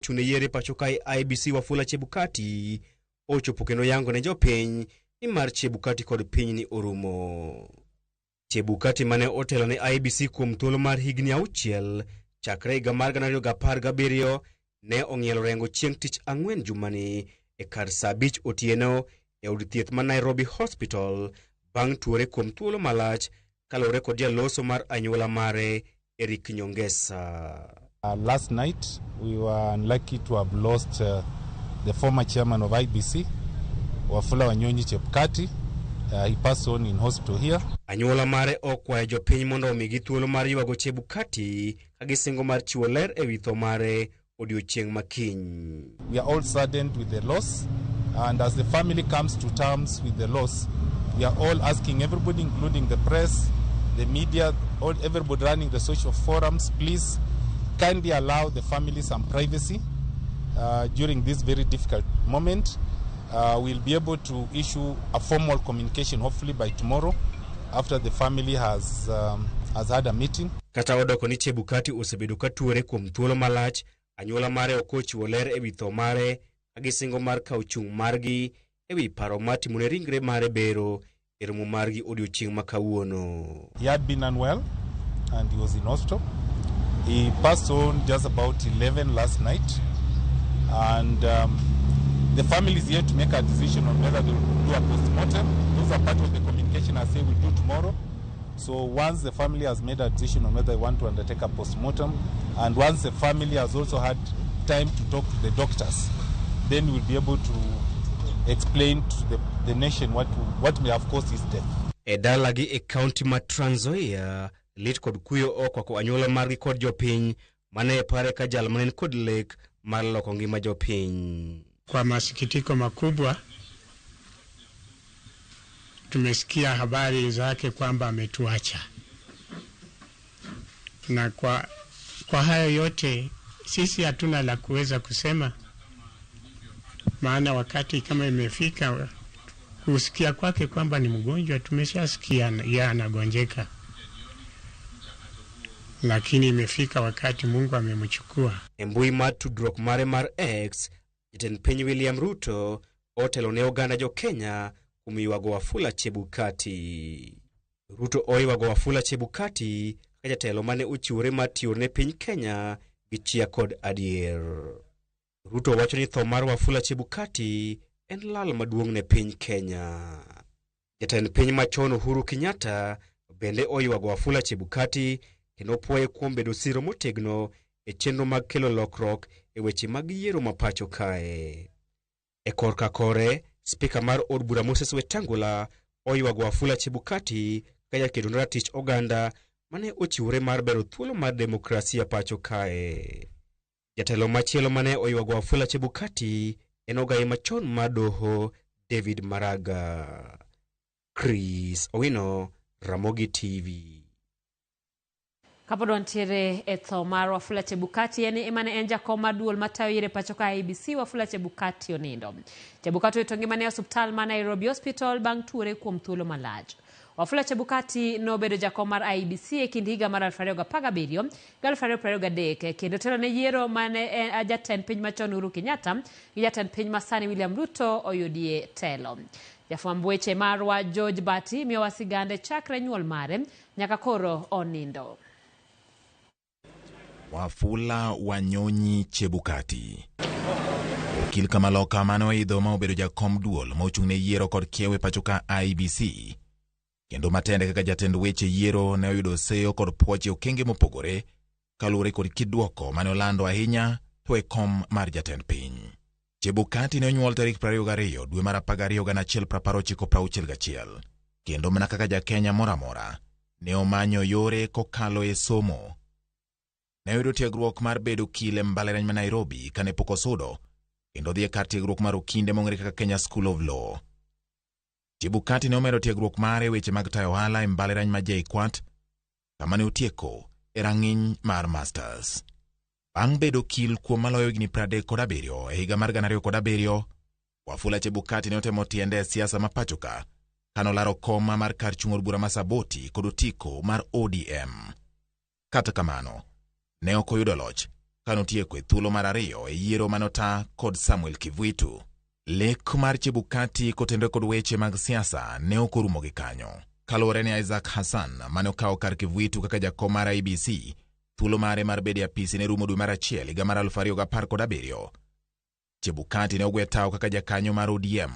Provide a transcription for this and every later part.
Chune yere pachokai IBC Wafula Chebukati ochopo kendo yango ne jopiny ni mar Chebukati kod piny ni orumo. Chebukati mane otelo ne IBC kuom thuolo mar higni 6 chakre higa mar 2017 ne ong'ielo rengo chieng' tich ang'wen jumani e kar saa 5 otieno e od thieth ma Nairobi Hospital bang' tuore kuom thuolo malach kalore kod jaloso mar anyuola mare Eric Nyongesa. Last night we were unlucky to have lost the former chairman of IBC, Wafula Wanyonyi Chebukati. He passed on in hospital here. Anyuola mare okwayo jopiny mondo omigi thuolo mar ywago Chebukati ka gisingo mar chiwo ler ewi tho mare odiochieng' makiny. We are all saddened with the loss, and as the family comes to terms with the loss, we are all asking everybody, including the press, the media, everybody running the social forums, please kindly allow the family some privacy during this very difficult moment. We'll be able to issue a formal communication hopefully by tomorrow after the family has had a meeting. Kata odoko ni Chebukati osebedo ka tuore kuom thuolo malach, anyuola mare okochiwo ler ewi tho mare agisingo mar kawo chung' margi ewi paro matimone ringre mare bero e romo margi odiochieng' makawuono. He had been unwell and he was in hospital. He passed on just about 11 last night, and the family is yet to make a decision on whether they will do a post-mortem. Those are part of the communication I say we'll do tomorrow. So once the family has made a decision on whether they want to undertake a post-mortem, and once the family has also had time to talk to the doctors, then we'll be able to explain to the nation what may have caused his death. Edalagi e county ma Trans Nzoia lit kod kuyo oko kwa anyuola margi kod jopiny mane pare ka jal manen kod lek mar loko ngima jopiny. Kwa masikitiko makubwa tumesikia habari zake kwamba ametuacha, na kwa hayo yote sisi hatuna la kuweza kusema, maana wakati kama imefika kusikia kwake kwamba ni mgonjwa tumeshasikia yeye anagonjeka, lakini imefika wakati Mungu amemchukua. Embui matudruok mare mar X, Jatend Piny William Ruto otelo ne oganda jo Kenya kumiywago Wafula Chebukati. Ruto oywago Wafula Chebukati ka jatelo mane ochiwore mar tiyo ne piny Kenya gi chia kod adier. Ruto wacho ni tho mar Wafula Chebukati en lal maduong' ne piny Kenya. Jatend piny machon Uhuru Kenyatta bende oywago Wafula Chebukati kendo puoye kuom bedo siro motegno e chenro mag kelo lokruok e weche mag yiero mapacho kae. E korka kore, spika mar od bura Moses Wetangula oywago Wafula Chebukati ka jakedo ratich oganda mane ochiwore mar bero thuolo mar demokrasia pacho kae. Jatelo machielo mane oywago Wafula Chebukati en ogai machon mar doho David Maraga. Chris Owino, Ramogi TV. Kapodon tire e tho mar Wafula Chebukati emane en jakom mar duol matayo yiero pacho ka IBC. Wafula Chebukati onindo. Chebukati oito ngimane e osiptal ma Nairobi Hospital bang' tuore kuom thuolo malach. Wafula Chebukati nobedo jakom mar IBC e kind higa mar 2017 gi 2023 kendo telo ne yiero mane jatend piny machon Uhuru Kenyatta gi jatend piny masani William Ruto oyudie telo. Jafwamb weche marwa George Bati miyo wasigande chakre nyuol mare nyaka koro onindo. Wafula Wanyonyi Chebukati. Okil Kamaloka mane oidho ma obedo jakom duol ma ochung'ne yiero kod kiewo e pacho ka IBC. Kendo matende kaka jatend weche yiero ne oyudo seyo kod puoche okenge mopogore kalure kod kidwoko mane olando ahinya to e kom mar jatend piny. Chebukati ne onyuol tarik 22 dwe mar 12 1961. Kendo mana kaka jakenya moramora ne omanyo yore kokalo e somo. Ne oyudo tiegruok mar bedo kile mbalariany ma Nairobi kane pok osudo, kendo dhi e kar tiegruok mar okinde mong'ere kaka Kenya School of Law. Chebukati ne omedo tiegruok mare weche mag tayo ohala e mbalariany ma JKUAT, kama ne otieko e rang'iny mar Masters. Bang' bedo kil kuom maloyo higni 37 e higa mar 2007, Wafula Chebukati ne otemo tiende e siasa ma pacho ka, kanolaro koma mar kar chung' od bura ma Saboti kod otiko mar ODM. Kata kamano, ne ok oyudo loch kanotieko e thuolo mar ariyo e yiero manota kod Samuel Kivuitu. Lek mar Chebukati kotenore kod weche mag siasa ne okorumo gi kanyo. Kaluwore ni Isaac Hassan mane okawo kar Kivuitu kaka jakom mar IEBC, thuolo mare mar bedo e apisi ne rumo dwe mar achiel higa mar 2017. Chebukati ne ogwe tao kaka jakanyo mar ODM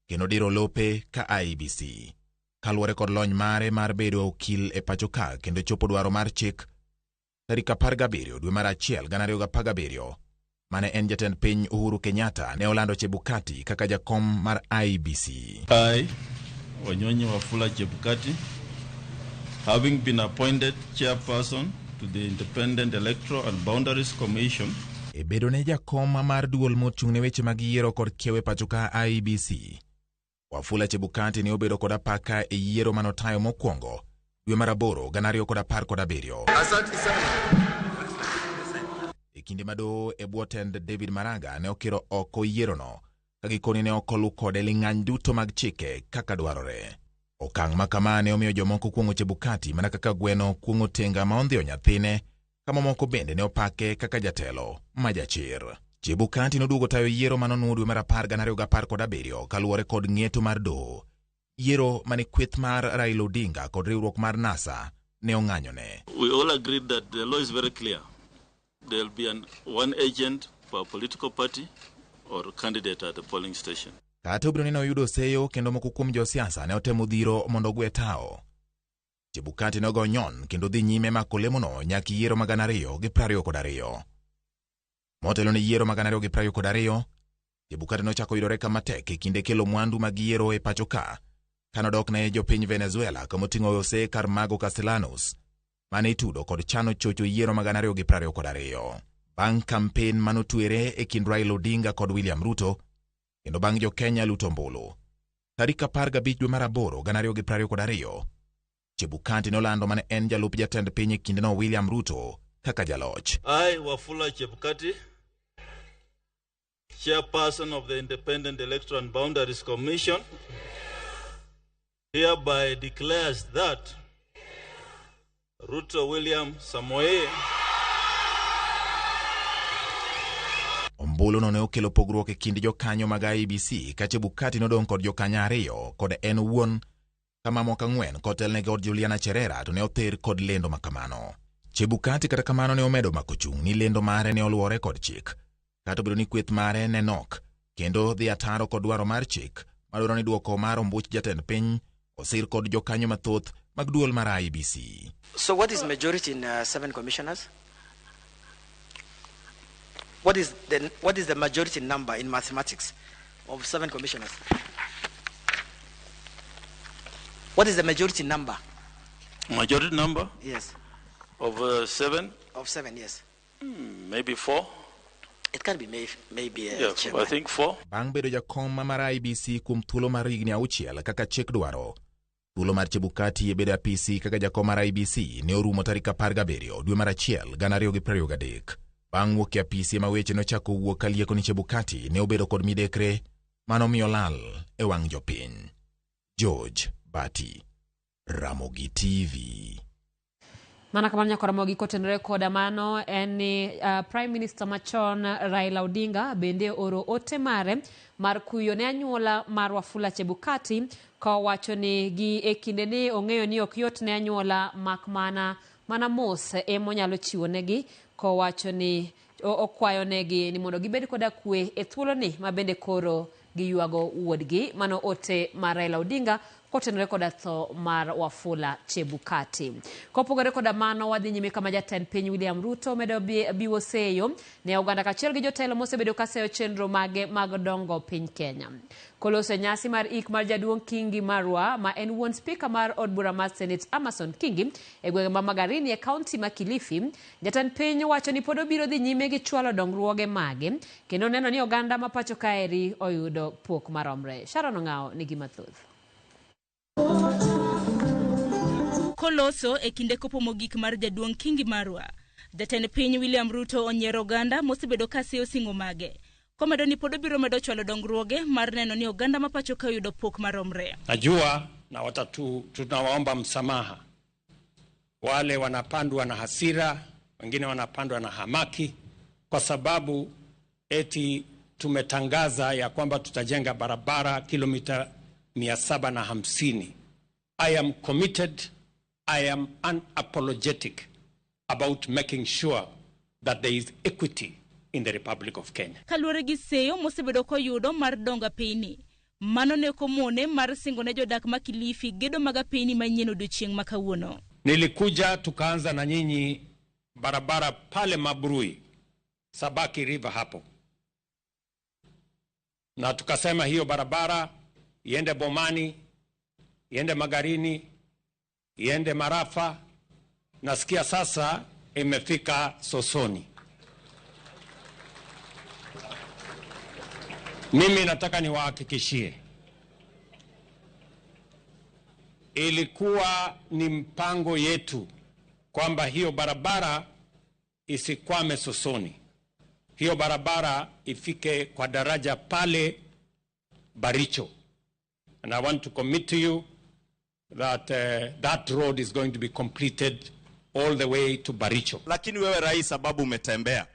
kendo diro lope ka IEBC. Kaluwore kod lony mare mar bedo okil e pacho ka kendo chopo dwaro mar chik, tarik 17 dwe mar achiel 2017, mane en jatend piny Uhuru Kenyatta ne olando Chebukati kaka jakom mar IEBC. I, Wanyonyi Wafula Chebukati, having been appointed chairperson to the Independent Electoral and Boundaries Commission, e bedo ne jakom mar duol mochung'ne weche mag yiero kod kiewe pacho ka IEBC, Wafula Chebukati ne obedo kod apaka e yiero manotayo mokwongo dwe mar 8 2017. Asante sana. E kinde mado e bwotend David Maraga ne okiro oko yierono kagikoni ne okolu kode ling'any duto mag chike kaka dwarore. Okang' makama ne omiyo jomoko kuong'o Chebukati mana kaka gweno kuong'o tenga ma ondhiyo nyathine, kama moko bende ne opake kaka jatelo majachir. Chebukati noduogo tayo yiero manonuo dwe mar 10 2017 kaluwore kod ng'eto mar doho. Yiero mane kweth mar Raila Odinga kod riwruok mar NASA ne ong'anyone. we all agreed that the law is very clear. There will be one agent for a political party or candidate at the polling station. Kata obiro ne oyudo seyo kendo moko kuom josiasa ne otemo dhiro mondo ogwe tao. Chebukati ne ogo nyon kendo dhi nyime mako lemono nyaka yiero mag 2022. Motelo ne yiero mag 2022, Chebukati nochako yudore kama tek e kinde kelo mwandu mag yiero e pacho ka, kanodok ne jopiny Venezuela kamoting'o Jose Carmago Castellanos, mane itudo kod chano chocho yiero mag 2022. Bang' kampen manotuere e kind Raila Odinga kod William Ruto, kendo bang' jo Kenya luto ombulu. Tarik 15 dwe mar 8 2022, Chebukati nolando mane en jalup jatend piny e kindeno William Ruto kaka jaloch. I, Wafula Chebukati, chairperson of the Independent Electoral and Boundaries Commission, hereby declares that Ruto William Samoei Ombulu no ne okelo pogruok e kind jokanyo mag IEBC ka Chebukati nodong' kod jokanyo ariyo kod en wuon, kama moko 4 kotelne kod Juliana Cherera to ne other kod lendo makamano. Chebukati kata kamano ne omedo mako chung' ni lendo mare ne oluwore kod chik, kata obedo ni kweth mare ne nok kendo dhi ataro kod dwaro mar chik madwaro ni duoko mar ombuch jatend piny osir kod jokanyo mathoth mag duol mar IEBC. So what is majority in 7 commissioners? What is the majority number in mathematics of 7 commissioners? What is the majority number? majority number Yes. of 7, Of 7, yes. maybe 4. It can be maybe Yeah, chairman. I think 4. Bang' bedo jakom mar IEBC kuom thuolo mar higni 6 kaka chik dwaro, thuolo mar Chebukati e bedo apisi kaka jakom mar IEBC ne orumo tarik 17 dwe mar achiel 2023. Bang' wuok e apisi ma weche nochako wuok kalieko ni Chebukati ne obedo kod midekre manomiyo lal e wang' jopiny. George Bati, Ramogi TV. Mana kamano nyaka Ramogi kotenore koda mano en ni Prime Minister machon Raila Odinga bende oro ote mare mar kuyo ne anyuola mar Wafula Chebukati ka wacho ni gi e kinde ni ong'eyo ni ok yot ne anyuola mak mana mos emonyalo chiwo negi, ka wacho ni okwayo negi ni mondo gibed koda kwe e thuolo ni mabende koro giywago wuodgi. Mano ote mar Raila Odinga kotenore koda tho mar Wafula Chebukati. Kopogore koda mano, wadhi nyime kama jatend piny William Ruto medo biwo seyo ne oganda kachiel gi jotelo mosebedo kaseyo chenro mage mag dongo piny Kenya. Koloso nyasi mar ik mar jaduong' Kingi Marwa ma en wuon spika mar od bura mar Senate Amason Kingi e gwenge ma Magarini e kaunti ma Kilifi, jatend piny wacho ni pod obiro dhi nyime gi chwalo dongruoge mage kendo neno ni oganda ma pacho kaeri oyudo pok maromre. Sharon Ong'ao nigi mathoth. Koloso e kinde kopo mogik mar jaduong' Kingi Marwa, jatend piny William Ruto onyiero oganda mosebedo kaseyo sing'o mage, komedo ni pod obiro medo chwalo dongruoge mar neno ni oganda mapacho ka yudo pok maromre. Najua na tunawaomba msamaha wale wanapandwa na hasira, wengine wanapandwa na hamaki, kwa sababu eti tumetangaza ya kwamba tutajenga barabara kilomita 750. I am committed, I am unapologetic about making sure that there is equity in the Republic of Kenya. Kaluwore gi seyo mosebedo koyudo mar donga piny, mano ne komone mar singone jodak ma Kilifi gedo maga piny manyien odiochieng' ma kawuono. Nilikuja tukaanza na nyinyi barabara pale Mabrui, Sabaki River hapo. Na tukasema hiyo barabara iende Bomani, iende Magarini, iende Marafa. Nasikia sasa imefika Sosoni. Mimi nataka niwahakikishie, ilikuwa ni mpango yetu kwamba hiyo barabara isikwame Sosoni. Hiyo barabara ifike kwa daraja pale Baricho. And I want to commit to you that that road is going to be completed all the way to Baricho. Lakini wewe rais, sababu umetembea,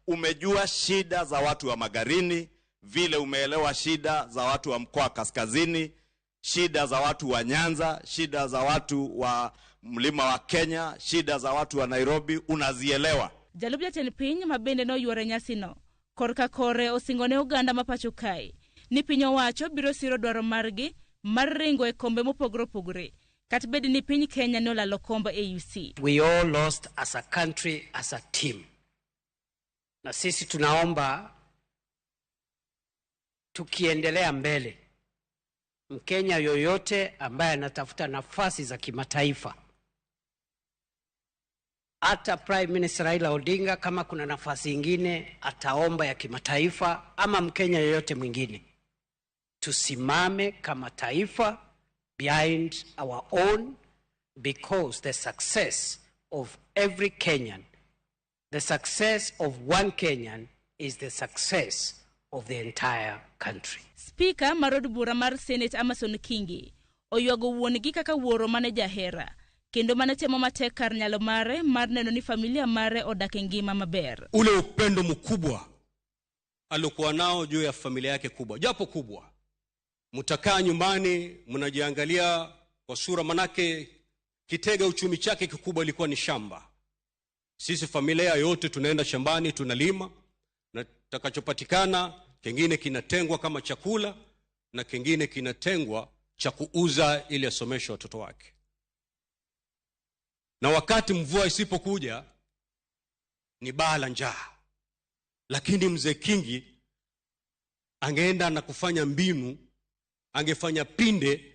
umejua shida za watu wa Magarini, vile umeelewa shida za watu wa mkoa Kaskazini, shida za watu wa Nyanza, shida za watu wa mlima wa Kenya, shida za watu wa Nairobi, unazielewa. Jalubja tenpiny mabende no yuore nyasino, korka kore osingone oganda mapacho kai, ni piny owacho biro siro dwaro margi mar ringo e kombe mopogore opogore, kat bed ni piny Kenya ne olalo kombe AUC. We all lost as a country, as a team. Na sisi tunaomba tukiendelea mbele, Mkenya yoyote ambaye anatafuta nafasi za kimataifa, hata Prime Minister Raila Odinga kama kuna nafasi ingine ataomba ya kimataifa, ama Mkenya yoyote mwingine, tusimame kama taifa behind our own, because the success of every Kenyan, the success of one Kenyan is the success of the entire country. Speaker marod bura mar Senate Amason Kingi oyuago wuongi kaka wuoro mane jahera, kendo mane temo matek kar nyalo mare mar neno ni familia mare odak e ngima maber. Ule upendo mkubwa alikuwa nao juu ya familia yake kubwa, japo kubwa. Mutakaa nyumbani mnajiangalia kwa sura, manake kitega uchumi chake kikubwa ilikuwa ni shamba. Sisi familia yote tunaenda shambani, tunalima, na takachopatikana kingine kinatengwa kama chakula na kingine kinatengwa cha kuuza ili asomeshe watoto wake. Na wakati mvua isipokuja ni baa la njaa, lakini mzee Kingi angeenda na kufanya mbinu, angefanya pinde,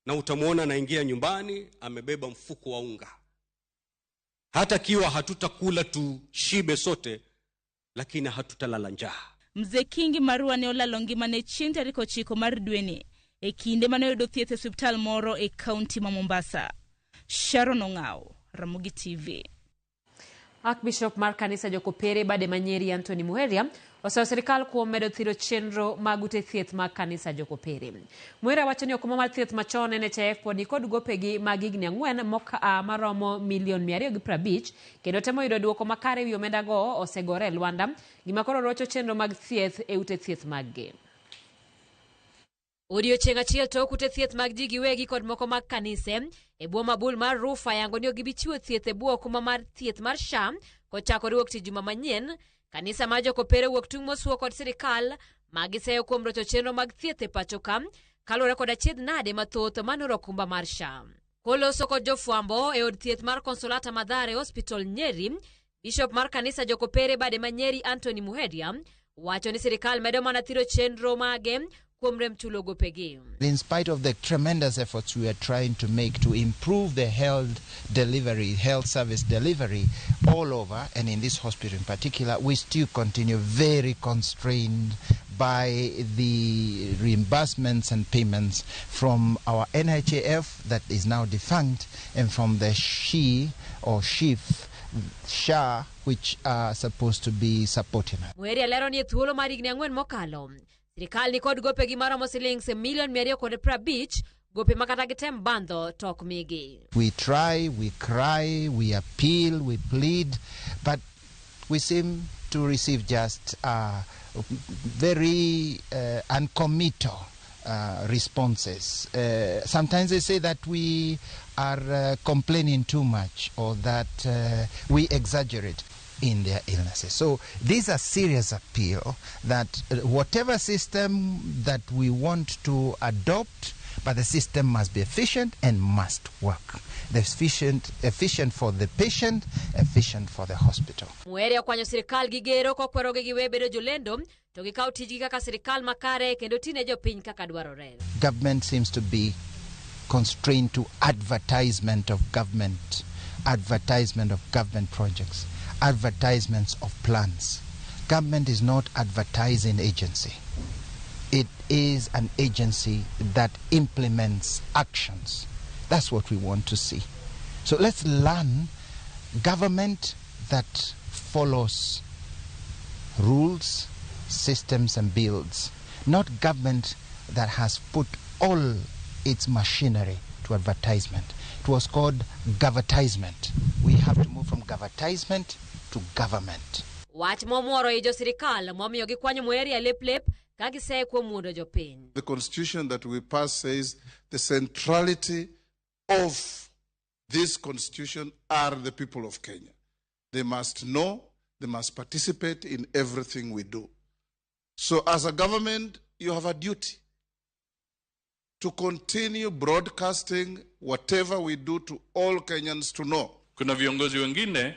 na utamuona anaingia nyumbani amebeba mfuko wa unga. Hata kiwa hatutakula tushibe sote, lakini hatutalala njaa. Mzee Kingi Marua ne olalo ngimane chieng' tarik 9 mar dweni e kinde mane oyudo thieth e osiptal moro e kaunti ma Mombasa. Sharon Ong'ao, Ramogi TV. Archbishop mar kanisa Jokopere bade manyeri Anthony Muheria oseyo sirikal kuom medo thiro chenro mag ute thieth mag kanisa Jokopere. Muheria wacho ni okuma mar thieth machon NHIF pod nikod gopegi mag higni 4 maromo $250,000 kendo temo yudo duoko makare wi omendago osegore e lwanda, gima koro rocho chenro mag thieth e ute thieth maggi. Odiochieng' achiel tok ute thieth mag ji giwegi kod moko mag kanise e bwo mabul mar Rufa yango ni gibichiwo thieth e bwo kuma mar thieth mar SHA kochakore wuok tich juma manyien. Kanisa mar Jokopere wuok tung' mosuo kod sirikal magiseyo kuom rocho chenro mag thieth e pacho ka kaluwore kod achiedh nade mathoth manoro okumba mar SHA. Koloso kod jofwambo e od thieth mar Consolata Mathare Hospital Nyeri, Bishop mar kanisa Jokopere bade manyeri Anthony Muheria wacho ni sirikal medo mana thiro chenro mage. In spite of the tremendous efforts we are trying to make to improve the health service delivery all over, and in this hospital in particular, we still continue very constrained by the reimbursements and payments from our NHIF that is now defunct, and from the SHA, which are supposed to be supporting us. Sirikal ni kod gope gi maromo $250,000 gope makata gitem bandho tok migi. We try, we cry, we appeal, we plead, but we seem to receive just very uncommittal responses. Sometimes they say that we are complaining too much, or that we exaggerate in their illnesses. So these are serious appeal that whatever system that we want to adopt, but the system must be efficient and must work. The efficient for the patient, efficient for the hospital. Mwere okwanyo sirikal gigero kokweroge giwe bedo jolendo to gikaw tijgi kaka sirikal makare kendo tine jopiny kaka dwarore. Government seems to be constrained to advertisement of government projects, advertisements of plans. Government is not advertising agency. It is an agency that implements actions. That's what we want to see. So let's learn government that follows rules, systems, and builds, not government that has put all its machinery to advertisement. It was called governtisement. We have to move from governtisement to government. Wach momoro ijo sirikal momiyo gikwanyo mweri aleplep kagise kuom mundo jopiny. The constitution that we pass says the centrality of this constitution are the people of Kenya. They must know, they must participate in everything we do. So as a government, you have a duty to continue broadcasting whatever we do to all Kenyans to know. Kuna viongozi wengine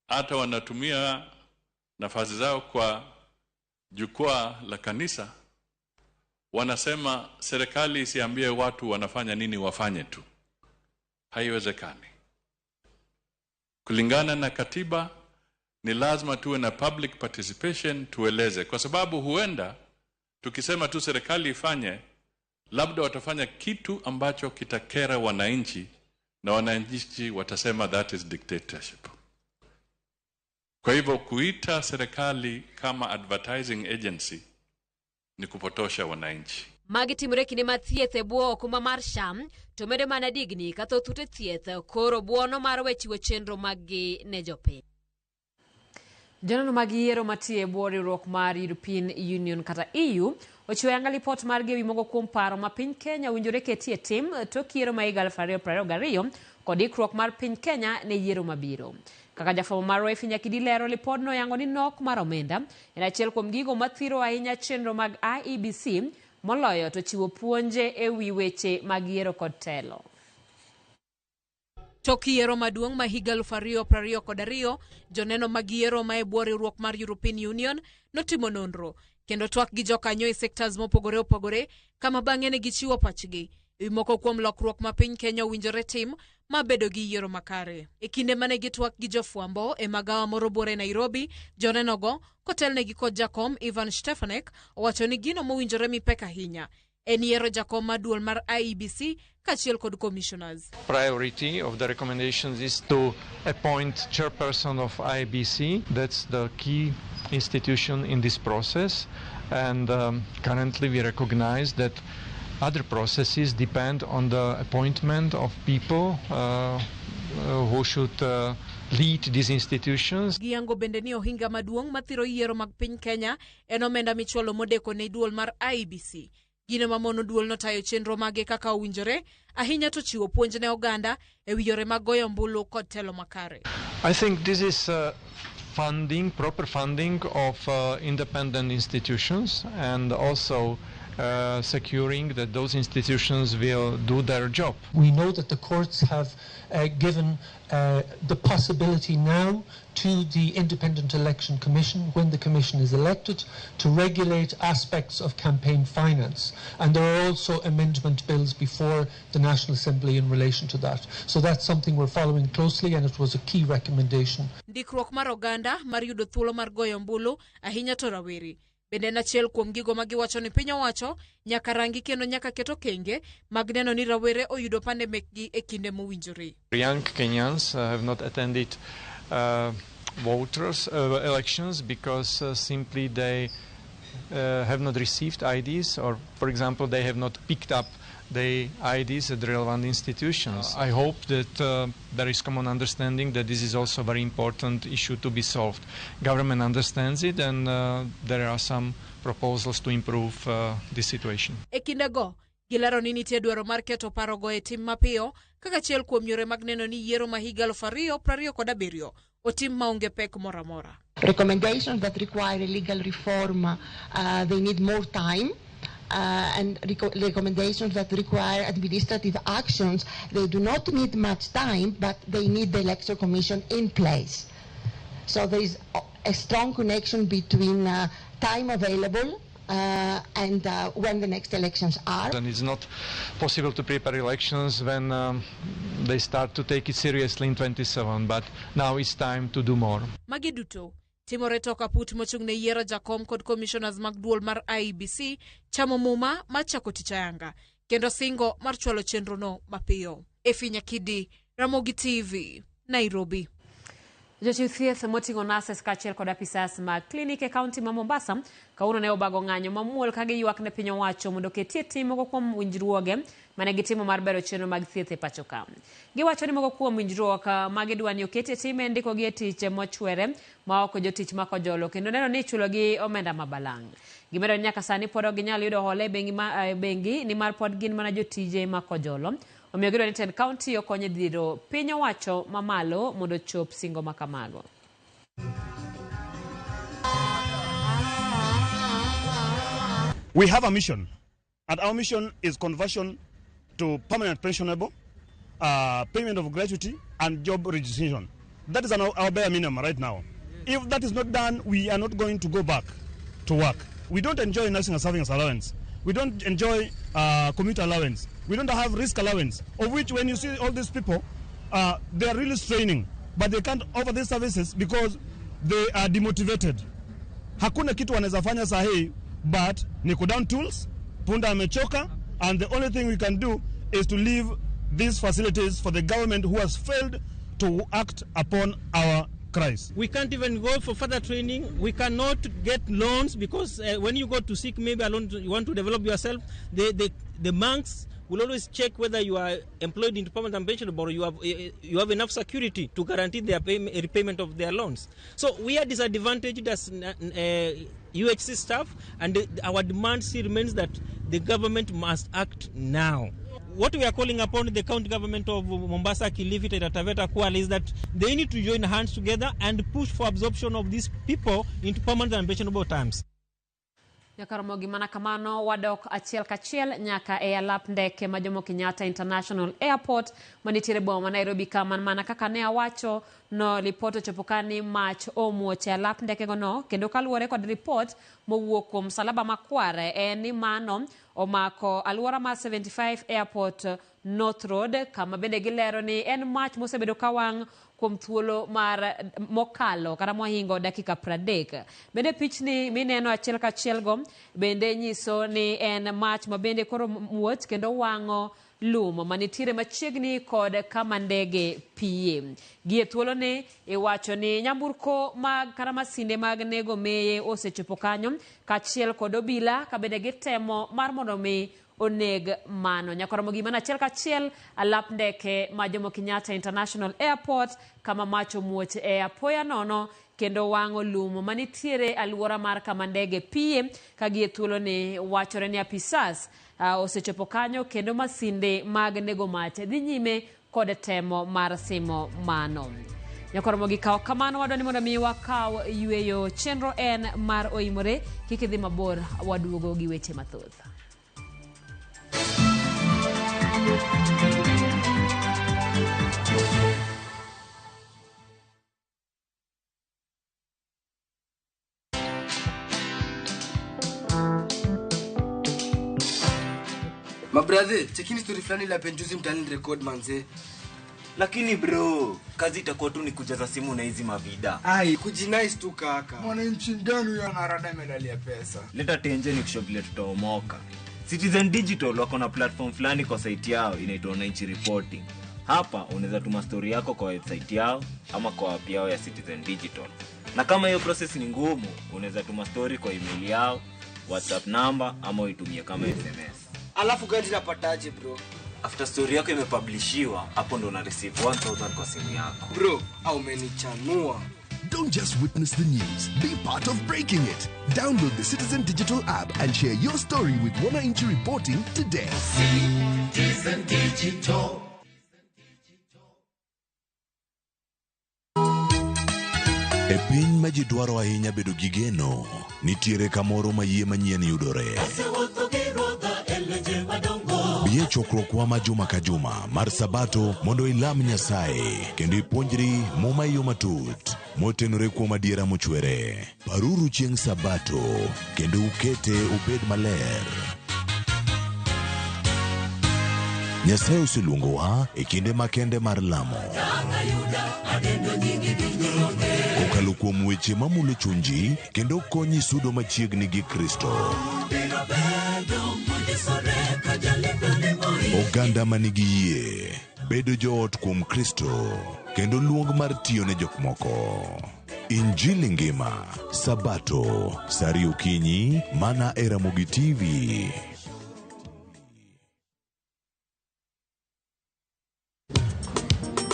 hata wanatumia nafasi zao kwa jukwaa la kanisa, wanasema serikali isiambie watu wanafanya nini wafanye tu. Haiwezekani. Kulingana na katiba ni lazima tuwe na public participation, tueleze, kwa sababu huenda tukisema tu serikali ifanye, labda watafanya kitu ambacho kitakera wananchi na wananchi watasema that is dictatorship. Kwa hivyo kuita serikali kama advertising agency ni kupotosha wananchi. Magitimore kinde mathieth e bwo okuma mar Sham to medo mana digni katho thute thieth koro buono mar wechiwo chenro maggi ne jopiny. Joneno mag yiero matie bwo riwruok mar European Union kata EU ochiwo yanga lipot mar gewi mogo kuom paro ma piny Kenya winjore ketie tim tok yiero ma higa 2022 kod ikruok mar piny Kenya ne yiero mabiro. Kaka jafwambo mar Roy Nyakidi lero, lipodno yango ni nok mar omenda en achiel kuom gigo mathiro ahinya chenro mag IEBC moloyo to chiwo puonje e wi weche mag yiero kod telo. Tok yiero maduong' ma higa 2022 joneno mag yiero ma e bwo riwruok mar European Union notimo nonro kendo twak gi jokanyo e sectors mopogore opogore kama bang'e ne gichiwo pachgi e moko kuom lokruok ma piny Kenya winjore tim ma bedo gi yiero makare. E kinde mane gitwak gi jofwambo e magawa moro bore Nairobi, jonenogo kotelnegi kod jakom Ivan Stefanek owacho ni gino mowinjore mipek ahinya en yiero jakom maduol mar IEBC kachiel kod commissioners. Priority of the recommendations is to appoint chairperson of IEBC. That's the key institution in this process, and currently we recognize that other processes depend on the appointment of people who should lead these institutions. Giyango bende ni ohinga maduong' mathiro yiero mag piny Kenya en omenda michwalo modeko ne duol mar IEBC. Gino mamono duol notayo chenro mage kaka owinjore ahinya to chiwo puonj ne oganda e wi yore mag goyo ombulu kod telo makare. I think this is funding, proper funding of independent institutions, and also securing that those institutions will do their job. We know that the courts have given the possibility now to the Independent Election Commission, when the Commission is elected, to regulate aspects of campaign finance. And there are also amendment bills before the National Assembly in relation to that. So that's something we're following closely, and it was a key recommendation. Ndikruok mar oganda mar yudo thuolo mar goyo ombulu ahinya to rawere. Bende na chiel kuom gigo magiwacho ni piny owacho nyaka rangi kendo nyaka keto kenge mag neno ni rawere oyudo pande mekgi e kinde mowinjore. Young Kenyans have not attended elections because simply they have not received IDs, or, for example, they have not picked up the IDs at relevant institutions. I hope that there is common understanding that this is also a very important issue to be solved. Government understands it, and there are some proposals to improve this situation. Ekindego, gilaro ni nitie dwaro mar keto parogo e tim mapiyo kaka achiel kuom yore mag neno ni yiero ma higa 2027 otim maonge pek moro amora. Recommendations that require legal reform, they need more time. And recommendations that require administrative actions, they do not need much time, but they need the Election Commission in place. So there is a strong connection between time available and when the next elections are. And it's not possible to prepare elections when they start to take it seriously in 27, but now it's time to do more. Magiduto. Timore toka put mochungne yiero jakom kod commissioners mag duol mar IEBC chamo muma machako tich ayanga kendo singo mar chwalo chenro no mapiyo. Efinya Kidi, Ramogi TV, Nairobi. Jochiw thieth moting'o nurses kaachiel kod apisas mag klinik e kaunti ma Mombasa kawuono ne obago ng'anyo mamuol ka giywak ne piny owacho mondo oketie tim moko kuom winjruoge mane gitimo mar bero chenro mag thieth e pacho ka. Giwacho ni moko kuom winjruok ma gidwa ni oketie tim en ndiko gi e tich mochwere ma ok jotich ma kojolo kendo neno ni chulo gi omenda mabalang'. Gimedo ni nyaka sani pod ok ginyal yudo hola e bengi ni mar pod gin mana jotije ma kojolo. Omiyo gidwa ni Tend County okonyo dhiro piny owacho mamalo mondo chop singo makamago. We have a mission, and our mission is conversion to permanent pensionable, payment of gratuity, and job registration. That is our bare minimum right now. If that is not done, we are not going to go back to work. We don't enjoy nursing and service allowance. We don't enjoy commuter allowance. We don't have risk allowance, of which when you see all these people, they are really straining, but they can't offer these services because they are demotivated. Hakuna kitu wanaweza fanya sahi, but ni down tools, punda amechoka, and the only thing we can do is to leave these facilities for the government who has failed to act upon our cries. We can't even go for further training. We cannot get loans because when you go to seek maybe a loan, you want to develop yourself, the banks will always check whether you are employed in permanent and pensionable or you have enough security to guarantee their repayment of their loans. So we are disadvantaged as UHC staff, and our demand still remains that the government must act now. What we are calling upon the county government of Mombasa, Kilifi, Taita Taveta, Kwale is that they need to join hands together and push for absorption of these people into permanent and pensionable terms. Nyakaramogi mana kamano wadok achiel kachiel nyaka e alap ndeke ma Jomo Kenyatta International Airport manitiere boma Nairobi kama mana kaka ne awacho no ripoto chopokani mach omuoche alap ndeke gono kendo kaluwore kod report mowuok kuom Salaba Makware en ni mano omako aluora ma 75 Airport North Road kama bende gilero ni en mach mosebedo kawang kuom thuolo mar mokalo kata mohingo dakika 30. Bende pichni mineno achiel kachiel go bende nyiso ni en mach ma bende koro muoch kendo wango lum manitiere machiegni kod kama ndege pie. Gie thuolo ne iwacho ni nyamburko mag kata masinde mag nego meye osechopo kanyo kachiel kod obila ka bende gitemo mar mondo mi oneg mano. Nyakaramogi mana achiel kachiel alap ndeke ma Jomo Kenyatta International Airport kama macho muoch e apoya nono kendo wango lum manitiere aluora mar kama ndege pie ka gie thuolo ni wachore ni apisas osechopo kanyo kendo masinde mag nego mach dhi nyime kod temo mar simo mano. Nyakaramogi kaw kamano wadwani mondo mi wakaw yweyo chenro en mar oimore kik idhi mabor waduogo gi weche mathoth. Mabrother, chekini story fulani la penjuzi mtani record manze. Lakini bro, kazi itakuwa tu ni kujaza simu na hizi mavida. Ai, kujinice tu kaka. Mwananchi gani huyo anarada medalia pesa? Leta tenje ni kushogilia tutaomoka. Citizen Digital wako na platform fulani kwa site yao inaitwa Wananchi Reporting. Hapa unaweza tuma story yako kwa website yao ama kwa app yao ya Citizen Digital. Na kama hiyo process ni ngumu, unaweza tuma story kwa email yao WhatsApp number ama uitumie kama SMS. Alafu gani napataje bro? After story yako imepublishiwa, hapo ndo una receive 1000 kwa simu yako. Bro, au umenichanua. Don't just witness the news, be part of breaking it. Download the Citizen Digital app and share your story with Wananchi Reporting today. Citizen Digital. E piny ma ji dwaro ahinya bedo gi geno, nitiere kamoro ma yie manyien yudore. Bie chokruokwa ma juma ka juma mar Sabato mondo ilam Nyasaye kendo ipuonjri muma yo matut motenore kuom adiera mochwere. Paruru chieng' Sabato kendo ukete ubed maler. Nyasaye oseluongowa e kinde makende mar lamo. Kokalo kuom weche mamulo chunji kendo konyi sudo machiegni gi Kristo. Oganda manigi yie bedo joot kuom Kristo kendo luong mar tiyo ne jok moko. Injili ngima Sabato sari okinyi mana e Ramogi TV.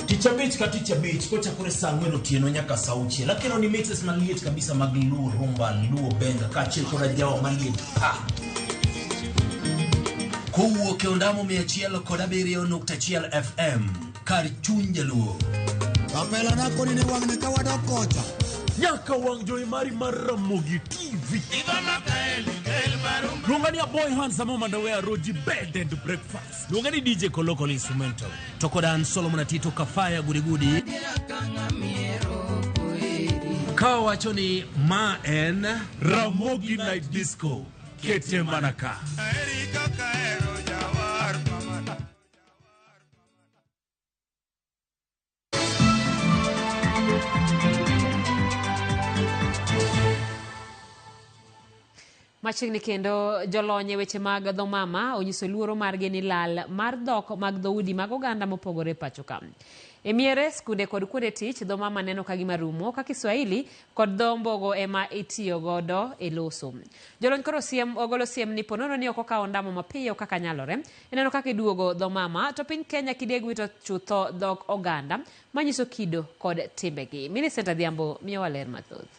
Ticha beach kocha kure sangweno tieno nyaka sauchi lakini ni mixes maliet kabisa magluo rumba luo benga kachil kora jawa maliet Kowuok e ondamo 107.1 FM kar chuny jaluo. Kapela nako ni wangne ka wadokocha. Nyaka wang joy mari mar Ramogi TV. Lungani ya boy handsome Mandawea Roji bed and breakfast. Lungani DJ Kolokolo instrumental. Tokodan Solomon Tito Kafaya gudi. Kawa wachoni ma en Ramogi Night Disco. Kete manaka. Machiegni kendo jolonye weche mag dho mama onyiso luoro margi ni lal mar dhok mag dhoudi mag oganda mopogore pachoka. E miere skunde kod kuonde tich dho mama neno ka gima rumo ka Kiswahili kod dho mbogo ema itiyo godo e loso. Jolony koro ogolo siem ni ponono ni okawo ndamo mapiyo kaka nyalore. Neno kaka iduogo dho mama to piny Kenya kideg wito chutho dhok oganda manyiso kido kod timbegi. Millicent Adhiambo miyo waler mathoth.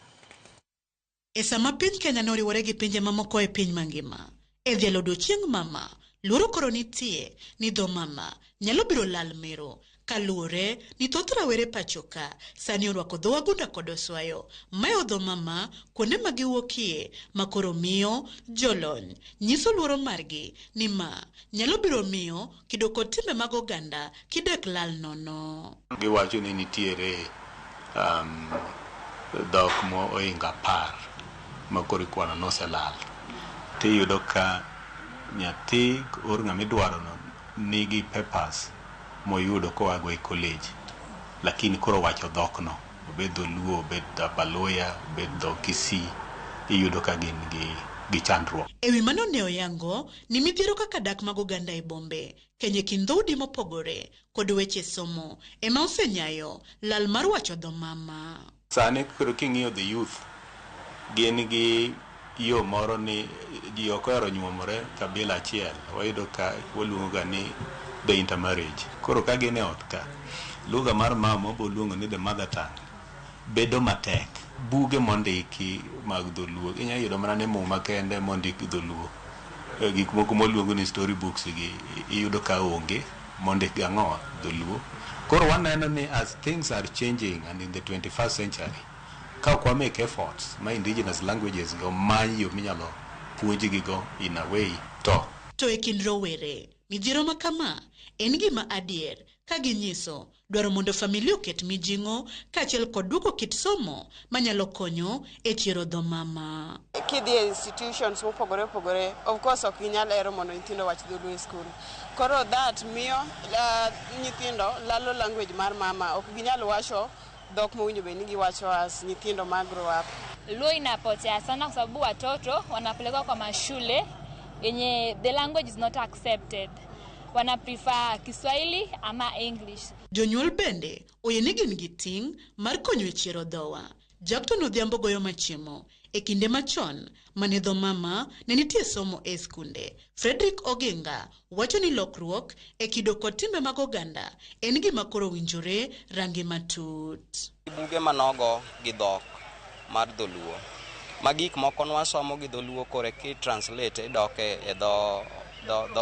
E sama piny Kenya noriwore gi pinje mamoko e piny mangima, e dhialo odiechieng' mama, luoro koro nitie ni dho mama nyalo biro lal mero kaluwore ni thoth rawere pachoka sani orwako dho wagunda kod oswayo mayo dho mama kuonde ma giwuokie ma koro miyo jolony nyiso luoro margi ni ma nyalo biro miyo kido kod timbe mag oganda kidek lal nono. Giwacho ni nitiere dhok mo oinga par makori kwana noselal tiyudo ka nyathi or ng'ama idwaro no nigi papers moyudo koago e college lakini koro wacho dhok no obed dholuo obed Abaluya obed dho Kisii iyudo ka gin gi chandruok. Ewi mano ne oyango ni midhiero kaka dak mag oganda e bombe Kenya kind dhoudi mopogore kod weche somo ema osenyayo lal mar wacho dho mama. Sani koro king'iyo the youth gin gi yo moro ni ji ok ohero nyuomore kabila achiel wayudo ka waluongo ni the intermarriage. Koro ka gin e ot ka lugha mar mama boluongo ni the mother tongue bedo matek. Buge mondiki mag dholuo inyalo yudo mana ni muma kende mondiki dholuo. Gik moko moluongo ni story books gi iyudo ka onge mondiki ang'o dholuo. Koro waneno ni as things are changing and in the 21st century ka kwa make efforts my indigenous languages go manyo minyalo puonjgi go in a way to e kind rowere midhiero ma kama en gima adier ka ginyiso dwaro mondo familia oket mijing'o kaachiel kod duoko kit somo manyalo konyo e chiero dho mama. Kidhi institutions mopogore of course ok ginyal ero mondo nyithindo wach dholuo e school. Koro that miyo nyithindo lalo language mar mama ok ginyal wacho dhok mowinjo bed ni giwacho as nyithindo mag grow up. Luo inapotea sana kwa sababu watoto wanapelekwa kwa mashule yenye the language is not accepted. Wana prefer Kiswahili ama English. Jonyuol bende oyenegi gi ting' mar konyo e chiero dhowa. Jackton Odhiambo goyo machiemo e kinde machon mane dho mama ne nitie somo e skunde. Frederick Oginga wacho ni lokruok e kido kod timbe mag oganda en gima koro winjore rangi matut. Buge manogo gi dhok mar dholuo. Magik moko nwasomo gi dholuo kore ki translate doke e dho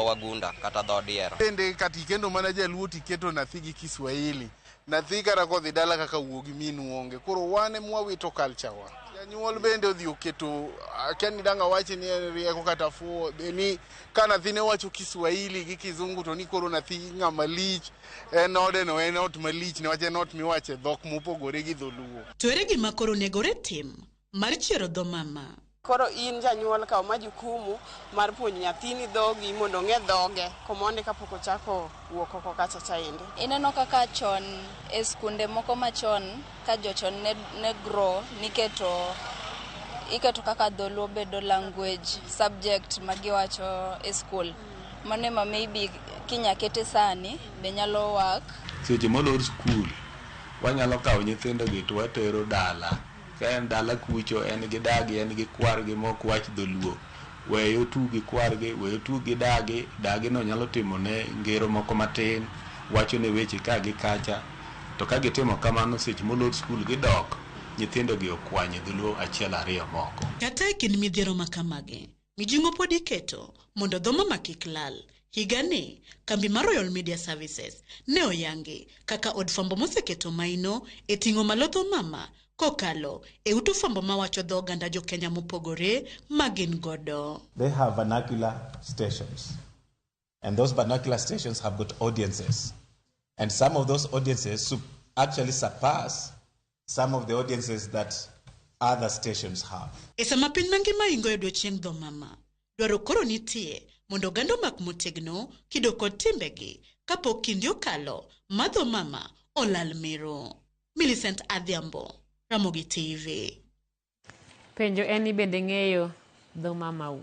wagunda kata dho diero. Bende kati kendo mana jaluo tiketo nathi gi Kiswahili. Nathi kata kodhi dala kaka wuogi minu onge. Koro wane mwawito culture wa. Janyuol bende odhi oketo kiani danga wachi ni rieko kata fuo ni kana nathi ne wacho Kiswahili gi Kizungu to ni koro nathi ng'ama lich en ode no en ot malich ne wache not miwache dhok mopogore gi dholuo. To ere gima koro negore tim mar chiero dho mama? Koro in janyuol kawo majukumu mar puonjo nyathini dhogi mondo ng'e dhoge komonde kapok ochako wuok oko kacha chaende. Ineno kaka chon e skunde moko machon ka jochon ne grow iketo kaka dholuo bedo language subject magiwacho e school. Mane ma maybe kinyakete sani be nyalo work. Seche molor school wanyalo kawo nyithindo gi to watero dala. Ka en dala kucho en gi dagi en gi kwargi mok wach dholuo. Weyo tugi kwargi, weyo tugi dagi no nyalo timo ne ngero moko matin, wacho ne weche ka gi kacha. To ka gitimo kamano seche molor school gidok, nyithindo gi okwanye dholuo achiel ariyo moko. Kata kin midhiero makamage, mijingo pod iketo mondo dho mama kik lal. Higani, kambi mar Royal Media Services ne oyangi kaka od fwambo moseketo maino e ting'o malo dho mama kokalo e ute fwambo mawacho dho oganda jo Kenya mopogore magin godo. They have vernacular stations, and those vernacular stations have got audiences, and some of those audiences actually surpass some of the audiences that other stations have. E sama piny mangima ingo e odiochieng' dho mama, dwaro koro nitie mondo oganda mak motegno kido kod timbegi kapok kinde okalo ma dho mama olal miro. Millicent Adhiambo, Ramogi TV. Penjo eni bende ng'eyo dho mamau.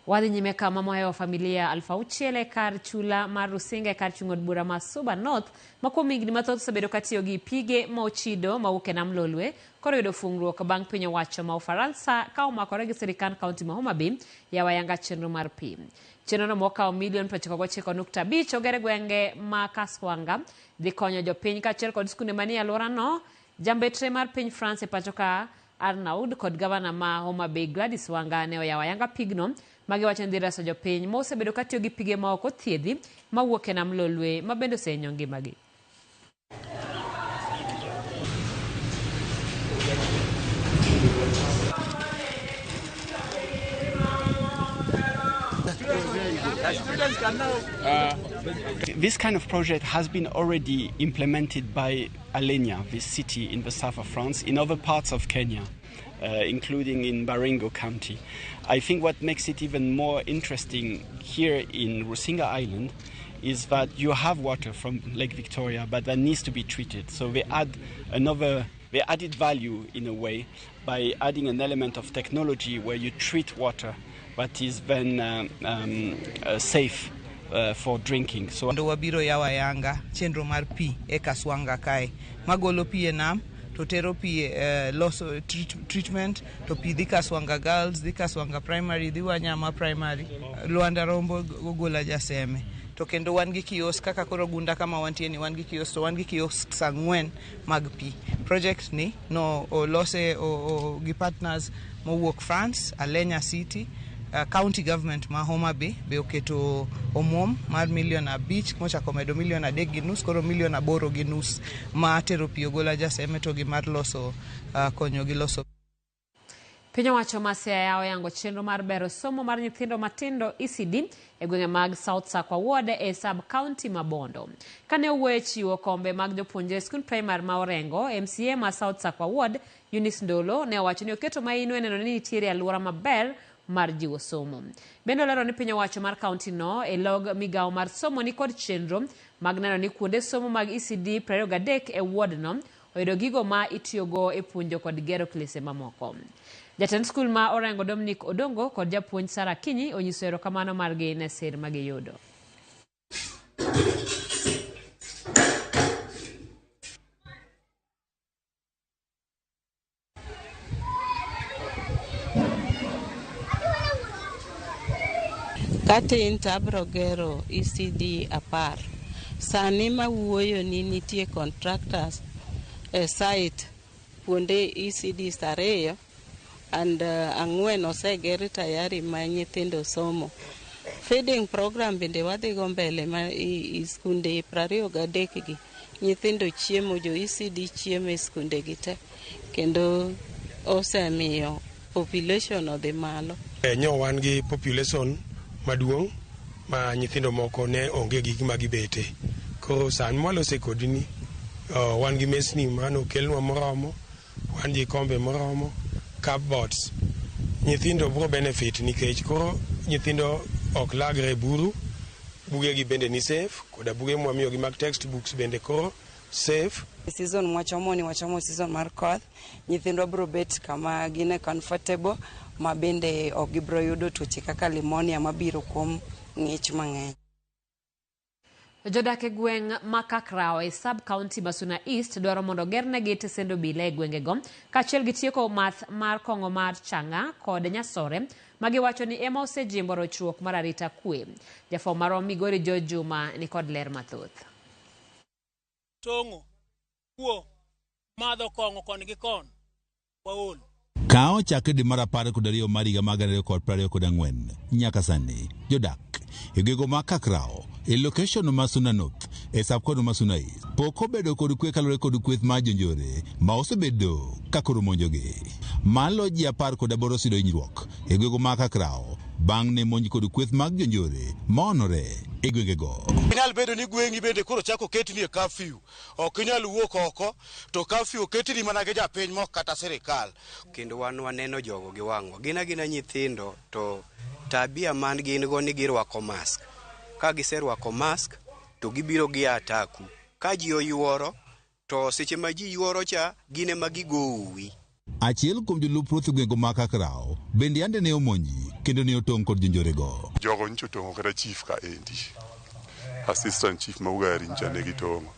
Wadhi nyime kama moyo wa familia Alfa Uchiele kar chula mar Rusinga kar chung'od bura ma Suba North makuom higni mathoth osebedo katiyo gi pige ma ochido mawuok e nam Lolwe koro yudo fungruok bang' piny owacho ma Ufaransa ka omakore gi sirikand kaunti ma Homa Bay yawa yanga chenro mar pi. Chenrono mokawo $99.5 ogere gwenge ma Kaswanga dhi konyo jopiny kaachiel kod skunde manie alworano. Jambetre mar piny France e pacho ka Arnaud kod gavana ma Homa Bay Gladys Wanga ne oyawa yanga pigno magiwacho ni dhi reso jopiny ma osebedo katiyo gi pige ma ok othiedhi mawuok e nam Lolwe ma bende osehinyo ngimagi. This kind of project has been already implemented by Alenia, this city in the south of France, in other parts of Kenya, including in Baringo County. I think what makes it even more interesting here in Rusinga Island is that you have water from Lake Victoria, but that needs to be treated. So they added value in a way by adding an element of technology where you treat water that is then safe for drinking. So ndo wabiro yawa yanga chenro mar pi e Kaswanga kae magolo pi e nam to tero pi loso treatment to pi dhi Kaswanga Girls, dhi Kaswanga Primary, dhi Wanyama Primary, Luanda Rombo gogola jaseme. To kendo wan gi kiosk kaka koro gunda kama wantie ni wan gi kiosk to wan gi kiosk sang'wen mag pi. Project ni no olose gi partners mowuok France, Alenia City, county government ma Homa Bay be oketo omwom mar $1.5 mochako medo $1.3 koro $8.5 ma tero pi ogola jaseme to gi mar loso konyo gi loso. Piny owacho ma Siaya yawo yango chenro mar bero somo mar nyithindo matindo ECD e gwenge mag South Sakwa Ward e sub county ma Bondo. Kane owuoyo chiwo kombe mag jopuonjre skul primary ma Orengo, MCA ma South Sakwa Ward Eunice Ndolo ne owacho ni oketo maino e neno ni nitiere alwora maber mar jiwo somo. Bende olero ni piny owacho mar county no e log migawo mar somo ni kod chenro mag neno ni kuonde somo mag ECD 23 e ward no oyudo gigo ma itiyogo e puonjo kod gero klese mamoko. Jatend skul ma Orengo Dominic Odongo kod japuonj Sara Kinyi onyiso erokamano margi ne sir magiyudo. Katin tabro gero ECD apar. Sani ma wuoyo ni nitie contractors e site kuonde ECD ariyo and ang'wen osegeri tayari ma nyithindo somo. Feeding program bende wadhi go mbele ma skunde 23 gi nyithindo chiemo, jo ECD chiemo e skunde gi te, kendo osemiyo population odhi malo. Nyo wan gi population maduong' ma nyithindo moko ne onge gi gima gibete. Koro san mwalose kodini wan gi mesni mano kelnwa moromo, wan gi kombe moromo, cupboards. Nyithindo bro benefit nikech koro nyithindo ok lagre buru, buge gi bende ni safe, koda buge mwamiyo gi mag textbooks bende koro safe. Season wachomo season mar koth, nyithindo bro bet kama gine comfortable, ma bende ok gibro yudo tuoche kaka pneumonia mabiro kuom ng'ich mang'eny. Jodak e gweng' ma Kakrao e sub-county Masuna East dwaro mondo gerne tesend obila e gwengego, kaachiel gi tieko math mar kong'o mar Chang'a kod Nyasore, ma giwacho ni ema osejimbo rochruok mar arita kwe. Jafwambo marwa Migori George Juma ni kod ler mathoth. Tong'o, kuo, madho kong'o kon gi kon, waol. Kao chakre dwe mar 12 mar higa mag 2024 nyaka sani, jodak e gwenge ma Kakrao e location Masuna North e sub-county Masuna East pok obedo kod kwe kalore kod kweth ma jonjore ma osebedo ka koro monjogi. Malo ji 18 osido hinyruok e gwenge ma Kakrao bang' ne monj kod kweth mag jonjore ma onore e gwengego. Inyal bedo ni gwengi bende koro chako ketni e curfew. Ok inyal wuok oko to curfew ketni mana gi japiny mok kata sirikal. Kendo wan waneno jogo gi wang'wa. Gina nyithindo to tabia man gin go ni girwako mask. Ka giserwako mask to gibiro gi ataku. Ka ji oyuoro to seche ma ji yuoro cha gine ma gigowi. Achiel kuom jolup ruoth gwenge ma Kakrao bende ande ne omonji kendo ne otong' kod jonjorego. Jogo ncho tong'o kata chief ka endi. Assistant chief ma Ugari ncha ne gitong'o.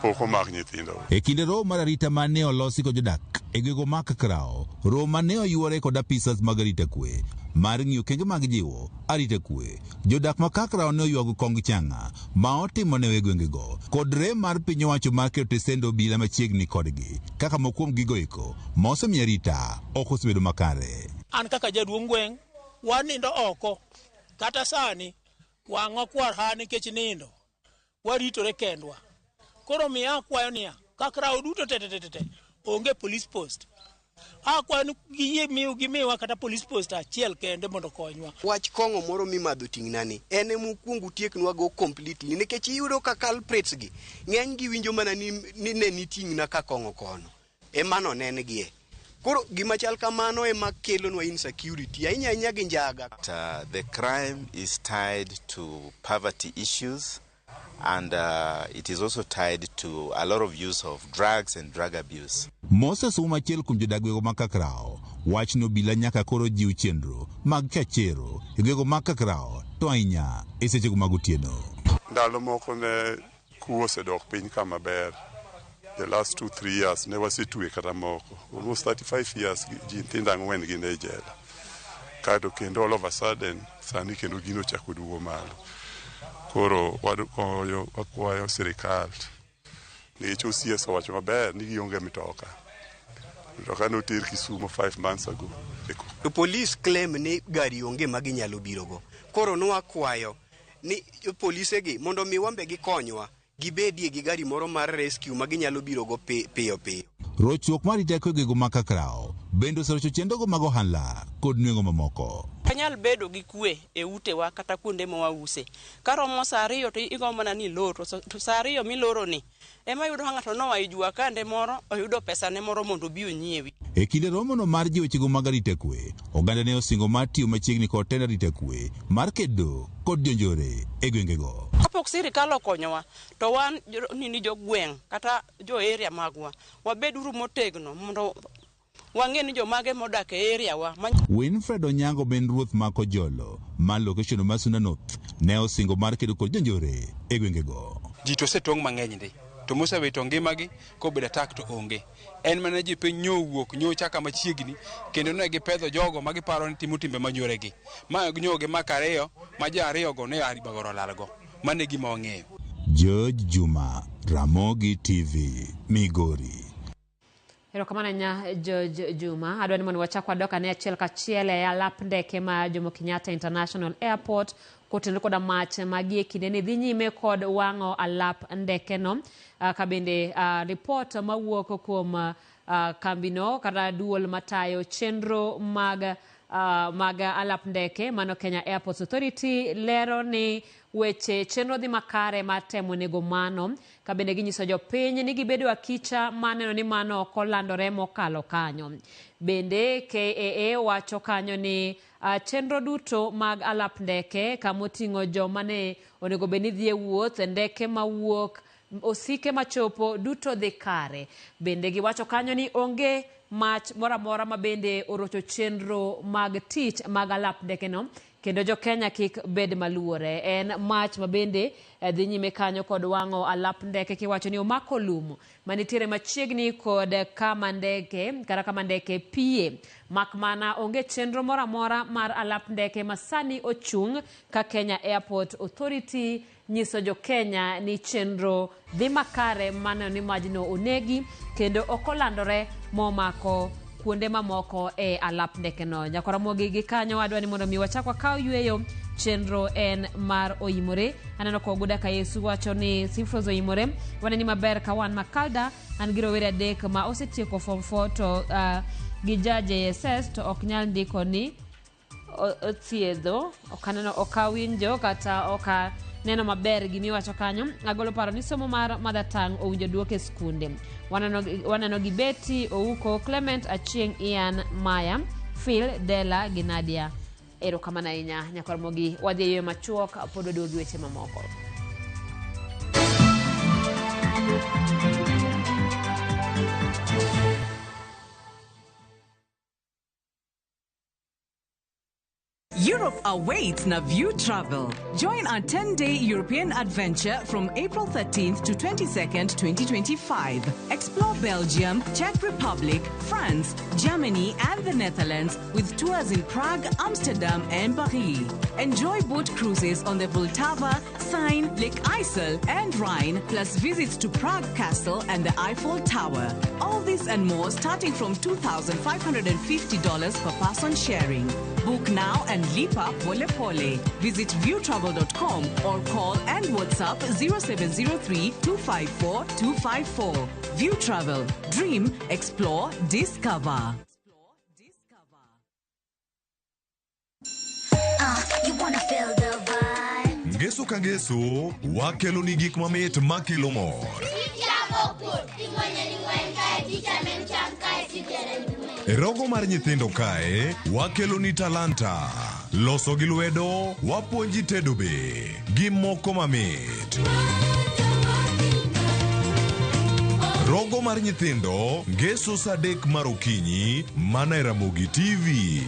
Poko mak nyithindo. E kinde romo mar arita ma ne olosi kod jodak e gwenge ma Kakrao, romo ne oyuore kod apisas mag arita kwe mar ng'iyo kenge mag jiwo arita kwe. Jodak ma Kakrao ne oywago kong Chang'a ma otimo ne gwengego kod rem mar piny owacho mar keto tesend obila machiegni kodgi kaka mokuom gigo eko ma osemiyo arita ok osebedo makare. An kaka jaduong' gweng' wanindo oko kata sani wang'o kwar ha nikech nindo waritore kendwa. Koro miya akwayo niya Kakrao duto te onge police post. Akwayo ni giyie gimiwa kata police post achiel kende mondo konywa. Wach kong'o moro mimadho ting'nani en mokwongo tieknwa go completely nikech iyudo ka culprits gi ng'eny gi winjo mana ni ne niting'na ka kong'o kono emano nen gie. Koro gima chal kamano ema kelonwa insecurity ahinya gi njaga. The crime is tied to poverty issues. And it is also tied to a lot of use of drugs and drug abuse. Moses umachiel kuom jodagwego ma Kakrao wach no bila nyaka koro jiw chenro mag chachero e gwego ma Kakrao to ahinya e sechego mag otieno. Ndalo moko ne kuo osedok piny kama ber. The last 2-3 years ne wasetwe kata moko. Almost 35 years ji nyithindo 4 gin e jela. Kato kendo all of a sudden sani kendo gino chako duogo malo. Koro wakwayo sirikal nikech OCS owacho maber ni gionge mitoka. Mitoka noter Kisumu 5 months ago. The police claim ni gari onge ma ginyalo birogo. Koro nwakwayo ni polise gi mondo mi wambe gikonywa gibedie gi gari moro mar rescue ma ginyalo birogo piyo. Rochruok mar arita kwe e gwenge ma Kakrao bende oserocho chenrogo mag ohala kod nweng'o mamoko. Anyal bedo gi kwe e utewa kata kuonde ma wause. Karomo saa 2 to igombo na ni loro to saa 2 miloro ni ema yudo ng'ato nowa ijua kande moro oyudo pesa ne moro mondo bi onyiewi. E kinde romono mar jiwo chego mag arita kwe, oganda ne osingo mar tiyo machiegni kod tend arita kwe mar kedo kod jonjore e gwengego. Kapok sirikal okonyowa to wan ni jogweng' kata jo area magwa wabeduru motegno mondo wang'e ni jomage modak e area wa. Winfred Onyango ben ruoth ma Kojolo ma location Masuna North ne osingo mar kedo kod jonjore e gwengego. Ji to setong' mang'eny ndi to mosewito ngimagi kobedo attack to onge. En mana ji piny nyowuok nyocha kama chiegni kendo ne gipedho jogo ma giparo ni timo timbe manyoregi. Ma gnyoge maka ariyo ma ji ariyo go ne ari bagoro lalgo. Mane gima wang'eyo. George Juma, Ramogi TV, Migori. Erokamano nya George Juma. Adwani mondo wachak wadoka ne achiel kachiel e alap ndeke ma Jomo Kenyatta International Airport kotenore koda mach magie kinde ni dhi nyime kod wang'o alap ndeke no. Kabende report mawuok kuom kambino kata duol matayo chenro mag alap ndeke mano Kenya Airports Authority lero ni weche chenro dhi makare matemo nego mano. Kabende ginyiso jopiny ni gibedo akicha maneno ni mano kolandore mokalo kanyo. Bende KAA wacho kanyo ni chenro duto mag alap ndeke kamoting'o joma ne onego beni dhi e wuoth ndeke mawuok osike machopo duto dhi kare. Bende giwacho kanyo ni onge mach moramora ma bende orocho chenro mag tich mag alap ndeke no kendo jo Kenya kik bed maluore. En mach ma bende dhi nyime kanyo kod wang'o alap ndeke kiwacho ni omako lum manitiere machiegni kod kama ndeke pie. Makmana onge chenro moramora mar alap ndeke masani ochung ka Kenya Airport Authority nyiso jo Kenya ni chenro dhi makare maneno ni majno onegi kendo okolandore momako kuonde mamoko e alap ndeke no. Nyakora mogi gi kanyo adwani mondo mi wachak wakaw yweyo chenro en mar oimore. Aneno ko Guda ka Yesu wacho ni Sifros oimore waneni maber ka wan makalda an giro were adek ma osetieko form 4 to gi JSS to ok nyal ndiko ni othiedho okaneno okawinjo kata oka neno maber gimi wacho kanyo. Agolo paro ni somo mar mother tongue owinjo duoke skunde. Waneno gi Betty Ouko, Clement Achieng, Ian Maya, Phil Della Ginadia. Erokamano ahinya nyakor mogi wadhi e yo machuok pod oduogi weche mamoko. Europe awaits na View Travel. Join our 10-day European adventure from April 13th to 22nd, 2025. Explore Belgium, Czech Republic, France, Germany, and the Netherlands with tours in Prague, Amsterdam, and Paris. Enjoy boat cruises on the Vltava, Seine, Lake Isle, and Rhine, plus visits to Prague Castle and the Eiffel Tower. All this and more starting from $2,550 per person sharing. Book now and lipa pole pole. Visit viewtravel.com or call and WhatsApp 0703 254 254. View Travel. Dream, explore, discover. You wanna feel the vibe. Ngeso ka ngeso, wakelo ni gik mamit makelo mor. E rogo mar nyithindo kae, wakelo ni talanta. Loso gi lwedo, wapuonji tedo be. Gi moko mamit. Rogo mar nyithindo, ngeso saa 3 mar okinyi, mana e Ramogi TV.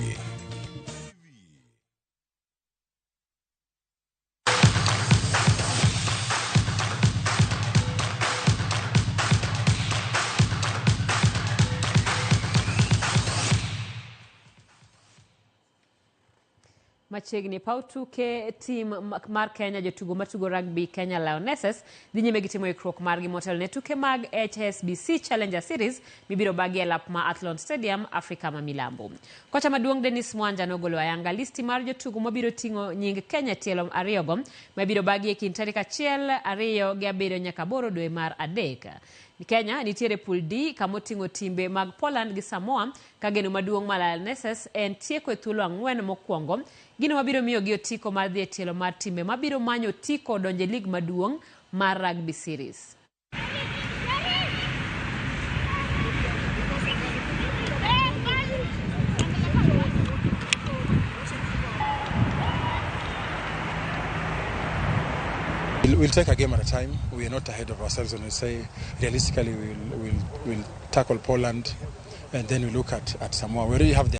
Machiegni pautuke team mar Kenya jotugo matugo rugby Kenya Lionesses dhi nyime gi timo ikruok margi motel ne tuke mag HSBC Challenger Series mibiro bagi e lap ma Athlone Stadium Afrika ma Milambo. Kocha maduong' Dennis Mwanja nogolo ayanga listi mar jotugo mabiro ting'o nying Kenya tielo ariyogo mabiro bagi e kind tarik 1, 2 gi 7 nyaka 8 dwe mar adek. Kenya nitiere pool D kamoting'o timbe mag Poland gi Samoa ka geno maduong' ma Lionesses en tieko e thuolo 4 mokwongo. Gino mabiro miyo gi otiko mar dhi e tielo mar timbe mabiro manyo otiko donje lig maduong' mar Rugby Series. We'll take a game at a time. We are not ahead of ourselves when we say realistically we'll tackle Poland and then we look at Samoa. We already have the